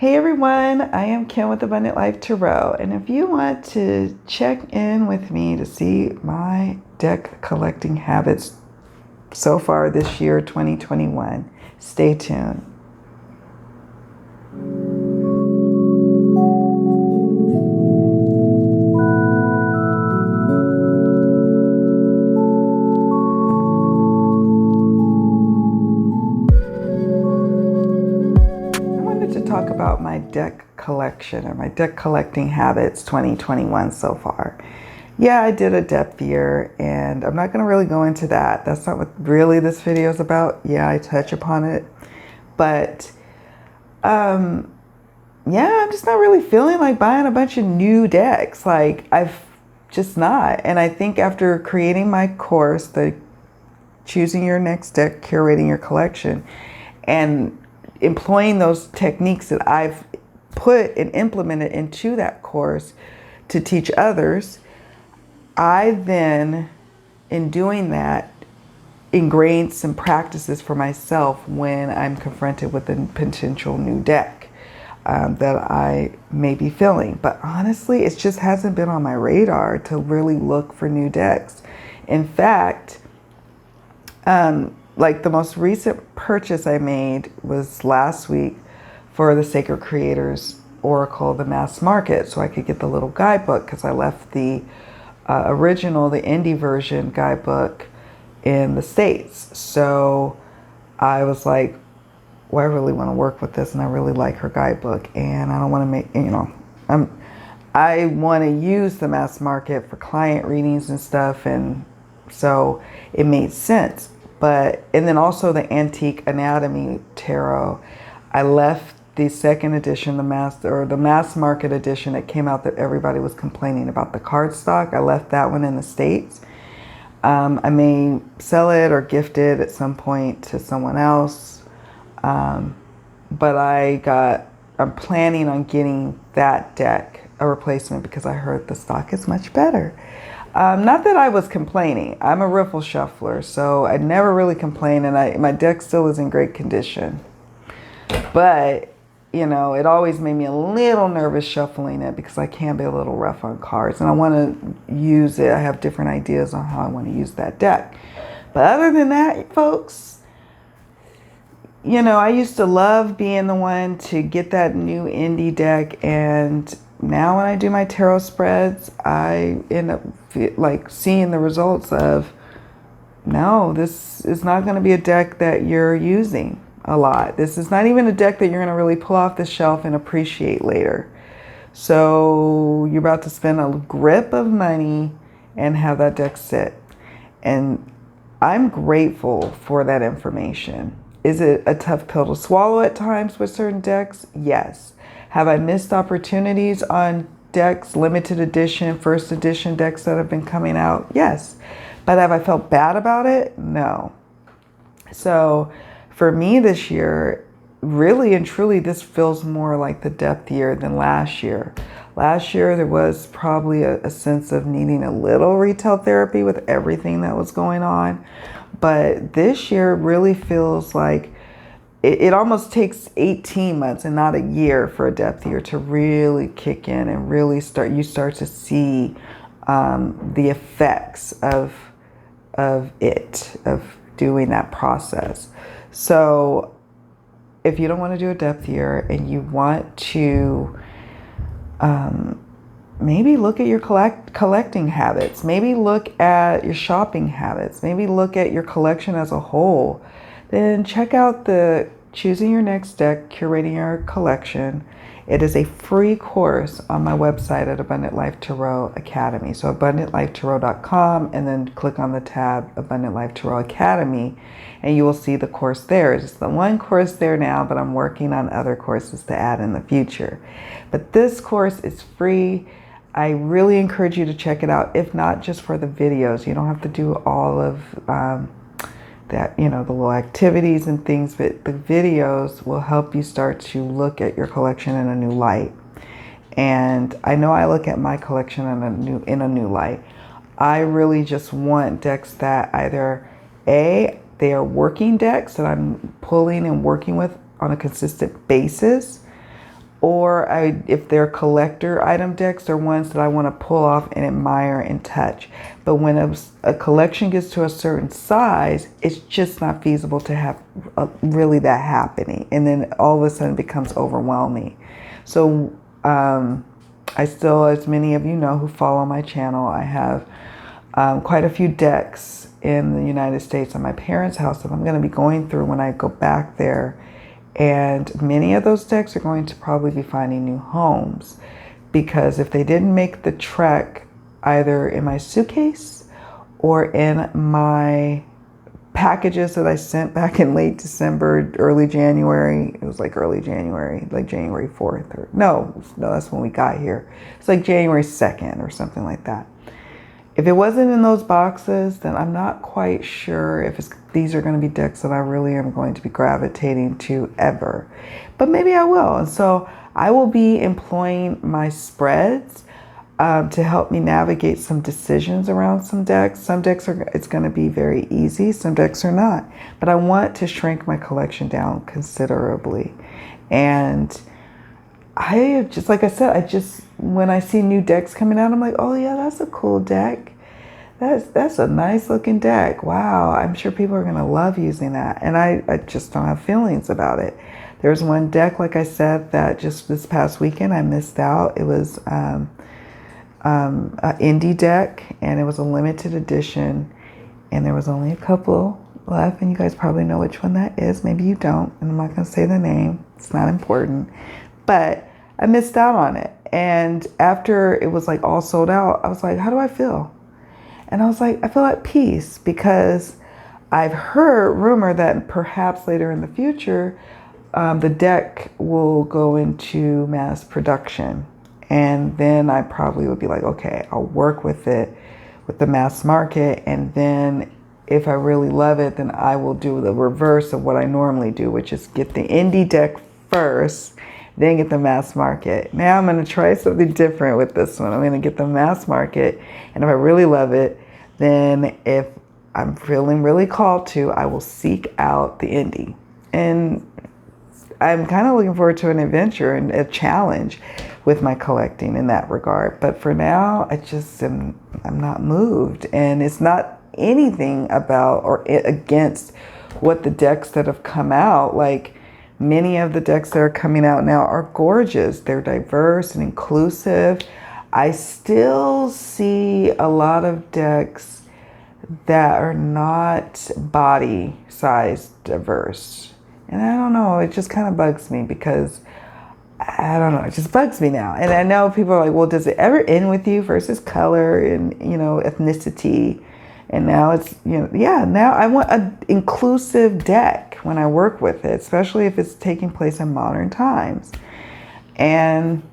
Hey everyone, I am Kim with Abundant Life Tarot, and if you want to check in with me to see my deck collecting habits so far this year, 2021, stay tuned. Talk about my deck collection or my deck collecting habits 2021 so far. Yeah, I did a depth year and I'm not going to really go into that. That's not what really this video is about. Yeah, I touch upon it. But yeah, I'm just not really feeling like buying a bunch of new decks. Like I've just not. And I think after creating my course, the choosing your next deck, curating your collection, and employing those techniques that I've put and implemented into that course to teach others, I then, in doing that, ingrained some practices for myself when I'm confronted with a potential new deck that I may be filling. But honestly, it just hasn't been on my radar to really look for new decks. In fact, like the most recent purchase I made was last week for the Sacred Creators Oracle, the mass market, so I could get the little guidebook because I left the original, the indie version guidebook in the States. So I was like, well, I really want to work with this and I really like her guidebook and I don't want to make, I want to use the mass market for client readings and stuff, and so it made sense. And then also the Antique Anatomy Tarot, I left the second edition, the mass market edition that came out that everybody was complaining about, the cardstock. I left that one in the States. I may sell it or gift it at some point to someone else. But I'm planning on getting that deck a replacement because I heard the stock is much better. Not that I was complaining. I'm a riffle shuffler, so I never really complain, and my deck still is in great condition. But, it always made me a little nervous shuffling it because I can be a little rough on cards, and I want to use it. I have different ideas on how I want to use that deck. But other than that, folks, I used to love being the one to get that new indie deck, and now when I do my tarot spreads, I end up like seeing the results of, no, this is not going to be a deck that you're using a lot. This is not even a deck that you're going to really pull off the shelf and appreciate later. So you're about to spend a grip of money and have that deck sit. And I'm grateful for that information. Is it a tough pill to swallow at times with certain decks? Yes. Have I missed opportunities on decks, limited edition, first edition decks that have been coming out? Yes. But have I felt bad about it? No. So for me this year, really and truly, this feels more like the depth year than last year. Last year, there was probably a sense of needing a little retail therapy with everything that was going on. But this year really feels like it almost takes 18 months and not a year for a depth year to really kick in and really start to see the effects of doing that process. So if you don't want to do a depth year and you want to maybe look at your collecting habits, maybe look at your shopping habits, maybe look at your collection as a whole, then check out the Choosing Your Next Deck, Curating Your Collection. It is a free course on my website at Abundant Life Tarot Academy. So abundantlifetarot.com, and then click on the tab Abundant Life Tarot Academy and you will see the course there. It's the one course there now, but I'm working on other courses to add in the future. But this course is free. I really encourage you to check it out, if not just for the videos. You don't have to do all of that, the little activities and things, but the videos will help you start to look at your collection in a new light. And I know I look at my collection in a new light. I really just want decks that either they are working decks that I'm pulling and working with on a consistent basis, or if they're collector item decks, they're ones that I want to pull off and admire and touch. But when a collection gets to a certain size, it's just not feasible to have really that happening. And then all of a sudden it becomes overwhelming. So I still, as many of you know who follow my channel, I have quite a few decks in the United States at my parents' house that I'm going to be going through when I go back there. And many of those decks are going to probably be finding new homes, because if they didn't make the trek either in my suitcase or in my packages that I sent back in late December, early January, it was like early January, like January 4th, or no, that's when we got here. It's like January 2nd or something like that. If it wasn't in those boxes, then I'm not quite sure if these are going to be decks that I really am going to be gravitating to ever. But maybe I will. And so I will be employing my spreads to help me navigate some decisions around some decks. Some decks it's going to be very easy. Some decks are not. But I want to shrink my collection down considerably. And I just, like I said, when I see new decks coming out, I'm like, oh yeah, that's a cool deck. That's a nice looking deck. Wow, I'm sure people are gonna love using that. And I just don't have feelings about it. There's one deck, like I said, that just this past weekend I missed out. It was an indie deck, and it was a limited edition, and there was only a couple left, and you guys probably know which one that is. Maybe you don't, and I'm not gonna say the name. It's not important. But I missed out on it. And after it was like all sold out, I was like, how do I feel? And I was like, I feel at peace, because I've heard rumor that perhaps later in the future, the deck will go into mass production. And then I probably would be like, okay, I'll work with it with the mass market. And then if I really love it, then I will do the reverse of what I normally do, which is get the indie deck first, then get the mass market. Now I'm going to try something different with this one. I'm going to get the mass market, and if I really love it, then if I'm feeling really called to, I will seek out the indie. And I'm kind of looking forward to an adventure and a challenge with my collecting in that regard. But for now, I'm not moved, and it's not anything about or against what the decks that have come out. Like, many of the decks that are coming out now are gorgeous. They're diverse and inclusive. I still see a lot of decks that are not body size diverse. And I don't know, it just kind of bugs me, because I don't know, it just bugs me now. And I know people are like, well, does it ever end with you versus color and, ethnicity? And now it's, now I want an inclusive deck when I work with it, especially if it's taking place in modern times. And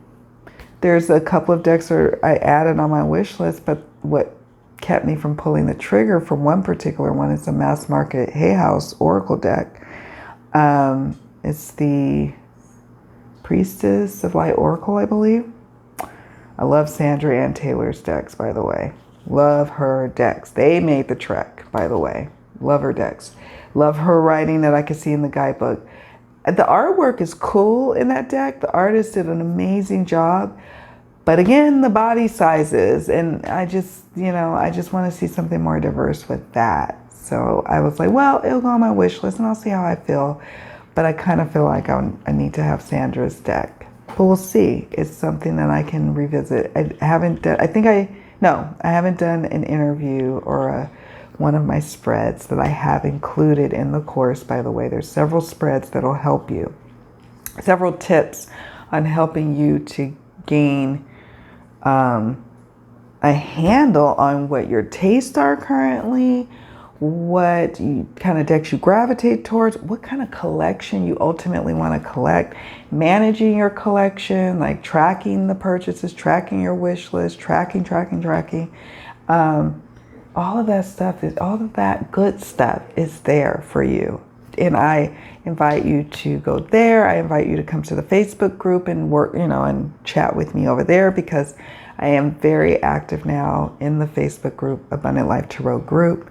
there's a couple of decks that I added on my wish list, but what kept me from pulling the trigger for one particular one is a mass market Hay House Oracle deck. It's the Priestess of Light Oracle, I believe. I love Sandra Ann Taylor's decks, by the way. Love her decks. They made the trek, by the way. Love her decks. Love her writing that I could see in the guidebook. The artwork is cool in that deck. The artist did an amazing job. But again, the body sizes. And I just want to see something more diverse with that. So I was like, well, it'll go on my wish list and I'll see how I feel. But I kind of feel like I need to have Sandra's deck. But we'll see. It's something that I can revisit. I haven't done an interview or one of my spreads that I have included in the course, by the way. There's several spreads that'll help you. Several tips on helping you to gain a handle on what your tastes are currently, what kind of decks you gravitate towards, what kind of collection you ultimately want to collect, managing your collection, like tracking the purchases, tracking your wish list, tracking. All of that good stuff is there for you. And I invite you to go there. I invite you to come to the Facebook group and work, and chat with me over there, because I am very active now in the Facebook group, Abundant Life Tarot group.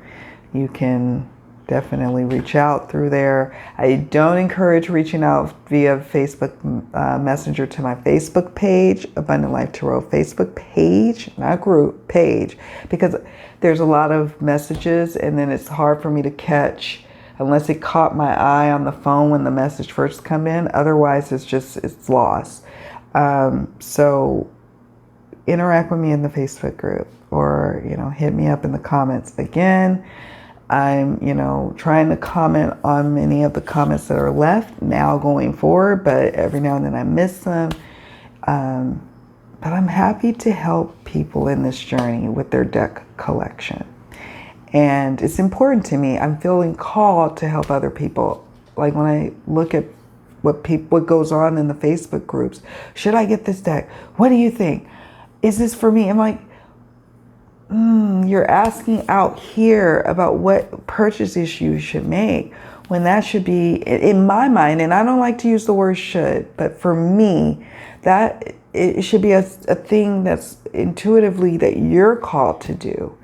You can definitely reach out through there. I don't encourage reaching out via Facebook Messenger to my Facebook page, Abundant Life Tarot Facebook page, not group, page, because there's a lot of messages and then it's hard for me to catch unless it caught my eye on the phone when the message first come in. Otherwise, it's lost. So interact with me in the Facebook group, or, hit me up in the comments. Again, I'm, trying to comment on many of the comments that are left now going forward, but every now and then I miss them. But I'm happy to help people in this journey with their deck collection. And it's important to me. I'm feeling called to help other people. Like when I look at what goes on in the Facebook groups, should I get this deck? What do you think? Is this for me? I'm like, you're asking out here about what purchases you should make, when that should be, in my mind, and I don't like to use the word should, but for me, that it should be a thing that's intuitively that you're called to do.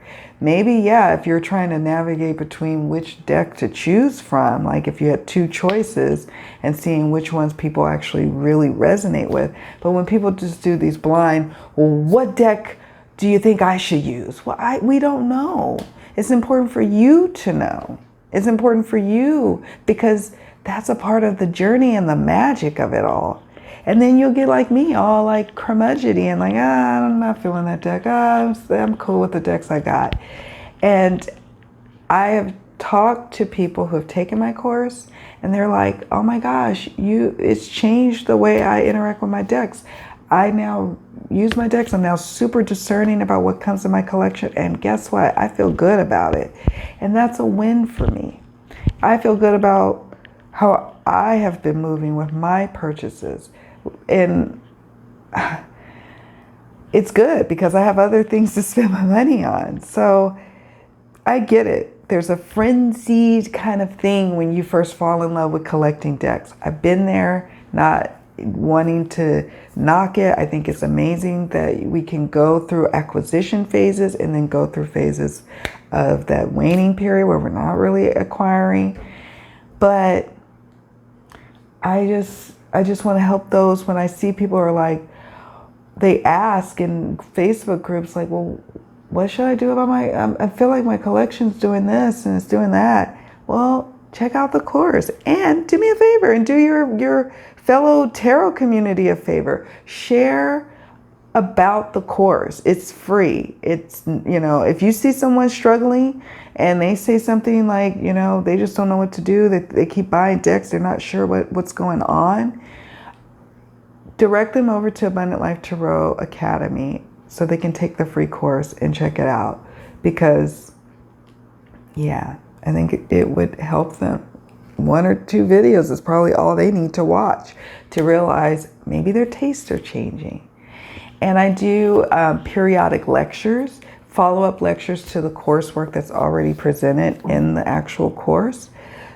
Maybe, yeah, if you're trying to navigate between which deck to choose from, like if you had two choices and seeing which ones people actually really resonate with. But when people just do these blind, well, what deck do you think I should use? Well, we don't know. It's important for you to know. It's important for you because that's a part of the journey and the magic of it all. And then you'll get like me, all like curmudgeony and like, I'm not feeling that deck. I'm cool with the decks I got. And I have talked to people who have taken my course and they're like, oh my gosh, it's changed the way I interact with my decks. I now use my decks. I'm now super discerning about what comes in my collection. And guess what? I feel good about it. And that's a win for me. I feel good about how I have been moving with my purchases. And it's good because I have other things to spend my money on. So I get it. There's a frenzied kind of thing when you first fall in love with collecting decks. I've been there, not wanting to knock it. I think it's amazing that we can go through acquisition phases and then go through phases of that waning period where we're not really acquiring. But I just want to help those when I see people are like, they ask in Facebook groups like, well, what should I do about I feel like my collection's doing this and it's doing that. Well, check out the course and do me a favor and do your fellow tarot community a favor. Share about the course. It's free. It's, if you see someone struggling and they say something like, they just don't know what to do, they keep buying decks, they're not sure what's going on, direct them over to Abundant Life Tarot Academy so they can take the free course and check it out. Because, yeah, I think it would help them. 1 or 2 videos is probably all they need to watch to realize maybe their tastes are changing. And I do periodic lectures, follow-up lectures to the coursework that's already presented in the actual course.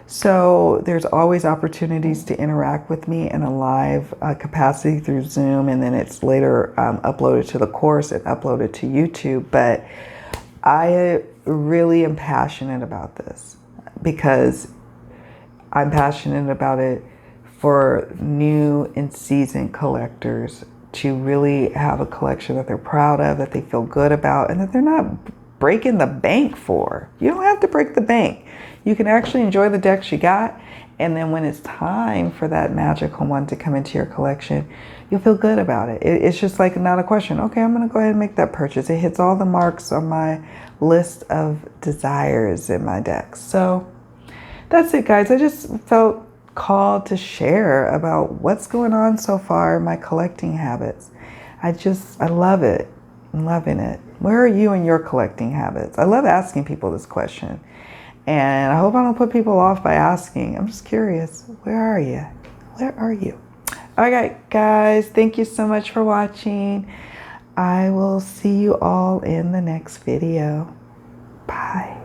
So there's always opportunities to interact with me in a live capacity through Zoom, and then it's later uploaded to the course and uploaded to YouTube. But I really am passionate about this because I'm passionate about it for new and seasoned collectors to really have a collection that they're proud of, that they feel good about, and that they're not breaking the bank for. You don't have to break the bank. You can actually enjoy the decks you got, and then when it's time for that magical one to come into your collection, you'll feel good about it. It's just like not a question. Okay, I'm going to go ahead and make that purchase. It hits all the marks on my list of desires in my decks. So that's it, guys. I just felt called to share about what's going on so far in my collecting habits. I love it. I'm loving it. Where are you in your collecting habits? I love asking people this question. And I hope I don't put people off by asking. I'm just curious. Where are you? Where are you? All right, guys. Thank you so much for watching. I will see you all in the next video. Bye.